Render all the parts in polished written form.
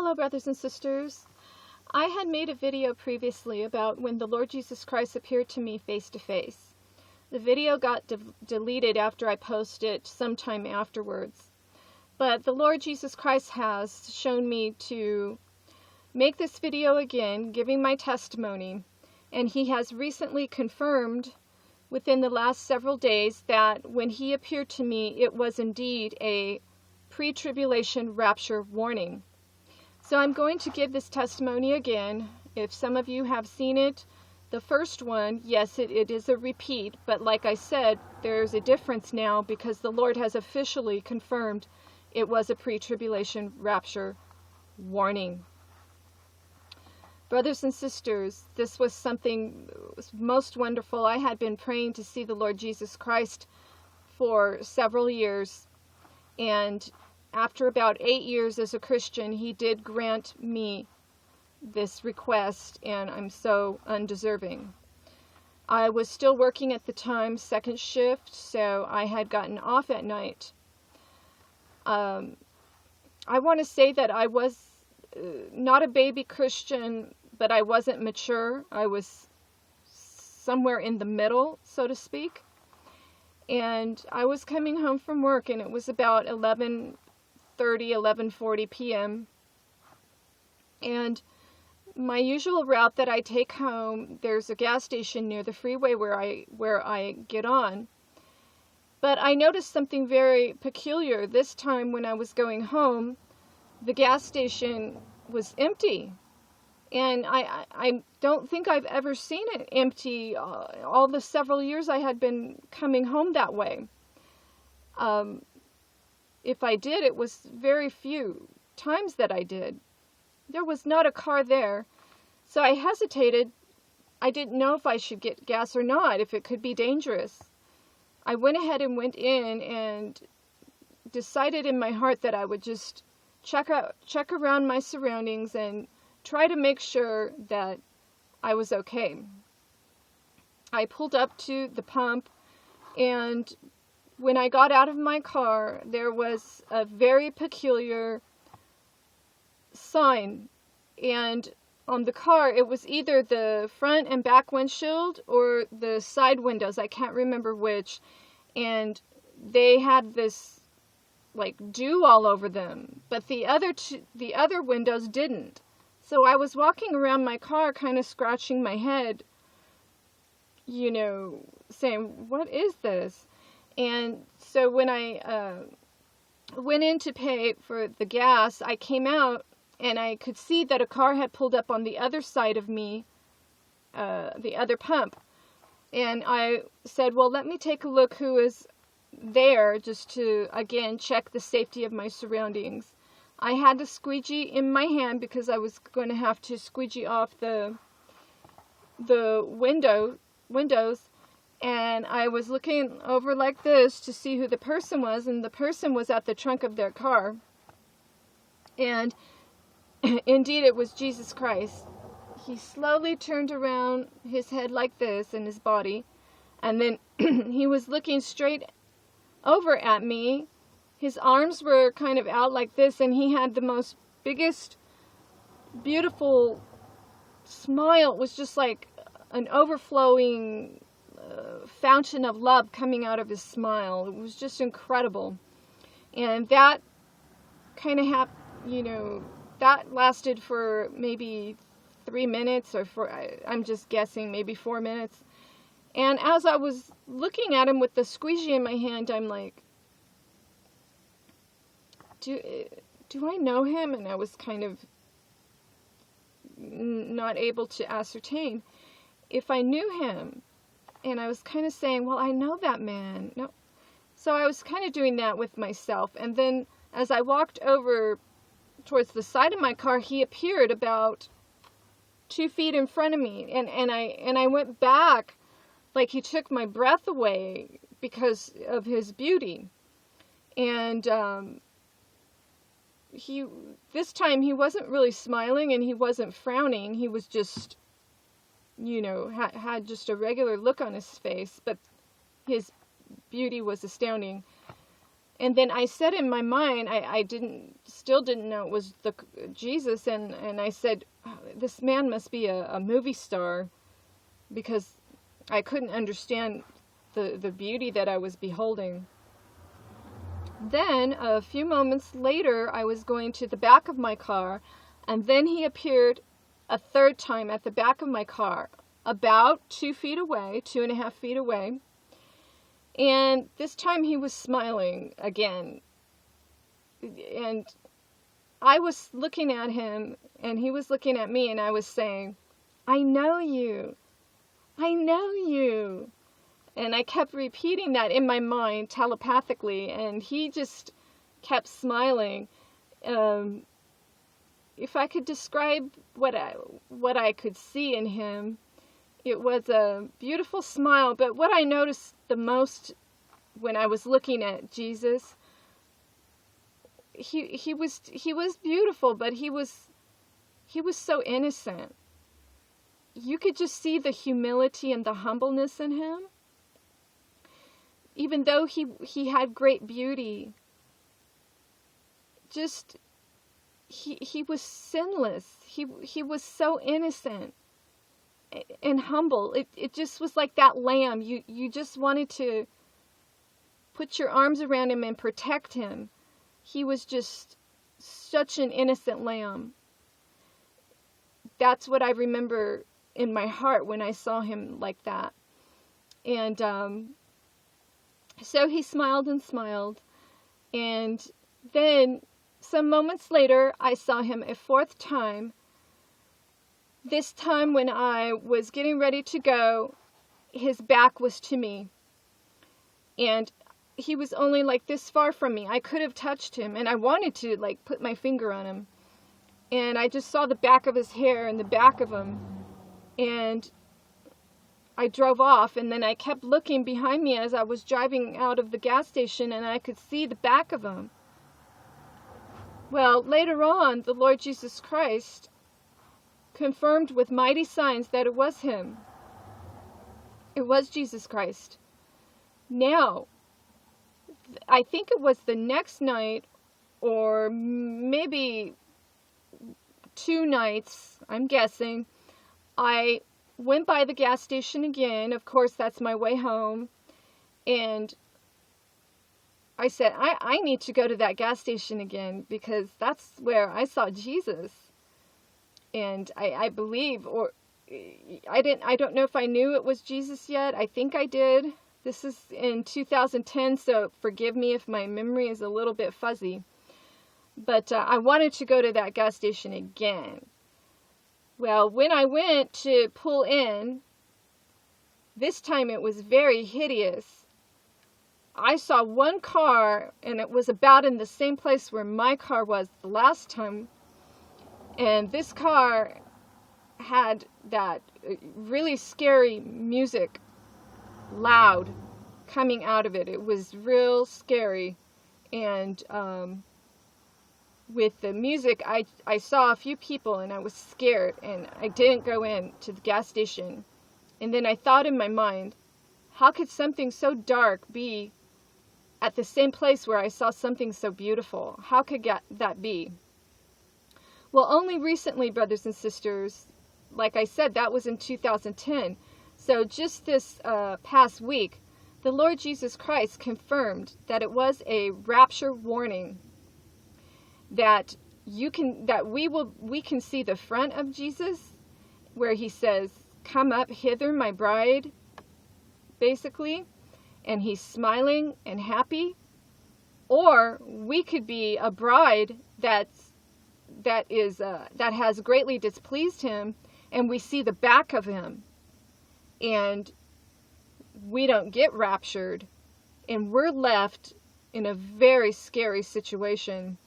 Hello, brothers and sisters. I had made a video previously about when the Lord Jesus Christ appeared to me face to face. The video got deleted after I posted it sometime afterwards. But the Lord Jesus Christ has shown me to make this video again, giving my testimony. And he has recently confirmed within the last several days that when he appeared to me, it was indeed a pre-tribulation rapture warning. So I'm going to give this testimony again. If some of you have seen it, the first one, yes, it is a repeat, but like I said, there's a difference now because the Lord has officially confirmed it was a pre-tribulation rapture warning. Brothers and sisters, this was something most wonderful. I had been praying to see the Lord Jesus Christ for several years, and after about 8 years as a Christian, he did grant me this request, and I'm so undeserving. I was still working at the time, second shift, so I had gotten off at night. I want to say that I was not a baby Christian, but I wasn't mature. I was somewhere in the middle, so to speak. And I was coming home from work, and it was about 11:40 p.m. And my usual route that I take home, there's a gas station near the freeway where I get on. But I noticed something very peculiar. This time when I was going home, the gas station was empty. And I don't think I've ever seen it empty all the several years I had been coming home that way. If I did, it was very few times that I did. There was not a car there. So I hesitated. I didn't know if I should get gas or not, if it could be dangerous. I went ahead and went in and decided in my heart that I would just check around my surroundings and try to make sure that I was okay. I pulled up to the pump, and when I got out of my car, there was a very peculiar sign, and on the car, it was either the front and back windshield or the side windows. I can't remember which, and they had this like dew all over them, but the other windows didn't. So I was walking around my car kind of scratching my head, saying, what is this? And so when I went in to pay for the gas, I came out and I could see that a car had pulled up on the other side of me, the other pump. And I said, well, let me take a look who is there, just to, again, check the safety of my surroundings. I had the squeegee in my hand because I was going to have to squeegee off the windows, and I was looking over like this to see who the person was, and the person was at the trunk of their car. And indeed, it was Jesus Christ. He slowly turned around his head like this in his body, and then he was looking straight over at me. His arms were kind of out like this, and he had the most biggest, beautiful smile. It was just like an overflowing fountain of love coming out of his smile. It was just incredible. And that kind of that lasted for maybe 3 minutes, or I'm just guessing, maybe 4 minutes. And as I was looking at him with the squeegee in my hand, I'm like, do I know him? And I was kind of not able to ascertain if I knew him. And I was kind of saying, well, I know that man. No. So I was kind of doing that with myself. And then as I walked over towards the side of my car, he appeared about 2 feet in front of me. And I went back like he took my breath away because of his beauty. And this time he wasn't really smiling and he wasn't frowning. He was just, had just a regular look on his face, but his beauty was astounding. And then I said in my mind, I still didn't know it was the Jesus, and I said, oh, this man must be a movie star, because I couldn't understand the beauty that I was beholding. Then, a few moments later, I was going to the back of my car, and then he appeared a third time at the back of my car, about 2 feet away, 2.5 feet away. And this time he was smiling again. And I was looking at him, and he was looking at me, and I was saying, I know you. I know you. And I kept repeating that in my mind telepathically, and he just kept smiling. If I could describe what I could see in him, it was a beautiful smile. But what I noticed the most when I was looking at Jesus, he was beautiful, but he was so innocent. You could just see the humility and the humbleness in him. Even though he had great beauty, just he was sinless. He was so innocent and humble. It just was like that lamb. You just wanted to put your arms around him and protect him. He was just such an innocent lamb. That's what I remember in my heart when I saw him like that. And so he smiled and smiled. And then some moments later, I saw him a fourth time. This time when I was getting ready to go, his back was to me. And he was only like this far from me. I could have touched him, and I wanted to like put my finger on him. And I just saw the back of his hair and the back of him. And I drove off, and then I kept looking behind me as I was driving out of the gas station, and I could see the back of him. Well, later on, the Lord Jesus Christ confirmed with mighty signs that it was him. It was Jesus Christ. Now, I think it was the next night, or maybe 2 nights, I'm guessing, I went by the gas station again. Of course, that's my way home. And I said, I need to go to that gas station again, because that's where I saw Jesus. And I believe, or I don't know if I knew it was Jesus yet. I think I did. This is in 2010, so forgive me if my memory is a little bit fuzzy. But I wanted to go to that gas station again. Well, when I went to pull in, this time it was very hideous. I saw one car, and it was about in the same place where my car was the last time. And this car had that really scary music, loud, coming out of it. It was real scary. And with the music, I saw a few people, and I was scared, and I didn't go in to the gas station. And then I thought in my mind, how could something so dark be at the same place where I saw something so beautiful? How could that be? Well, only recently, brothers and sisters, like I said, that was in 2010. So just this past week, the Lord Jesus Christ confirmed that it was a rapture warning. That we can see the front of Jesus, where he says, "Come up hither, my bride," basically, and he's smiling and happy. Or we could be a bride that has greatly displeased him, and we see the back of him, and we don't get raptured, and we're left in a very scary situation.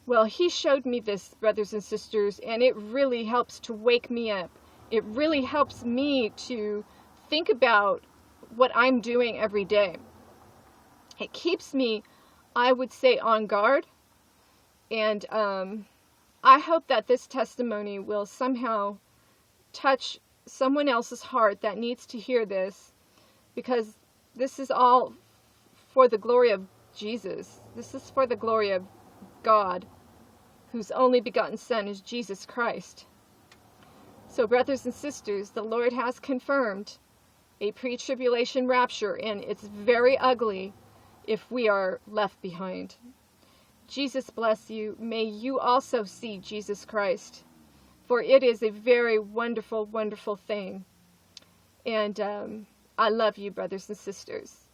Well, he showed me this, brothers and sisters, and it really helps to wake me up. It really helps me to think about what I'm doing every day. It keeps me, I would say, on guard. And I hope that this testimony will somehow touch someone else's heart that needs to hear this, because this is all for the glory of Jesus. This is for the glory of God, whose only begotten Son is Jesus Christ. So, brothers and sisters, the Lord has confirmed a pre-tribulation rapture, and it's very ugly if we are left behind. Jesus bless you. May you also see Jesus Christ, for it is a very wonderful, wonderful thing. And I love you, brothers and sisters.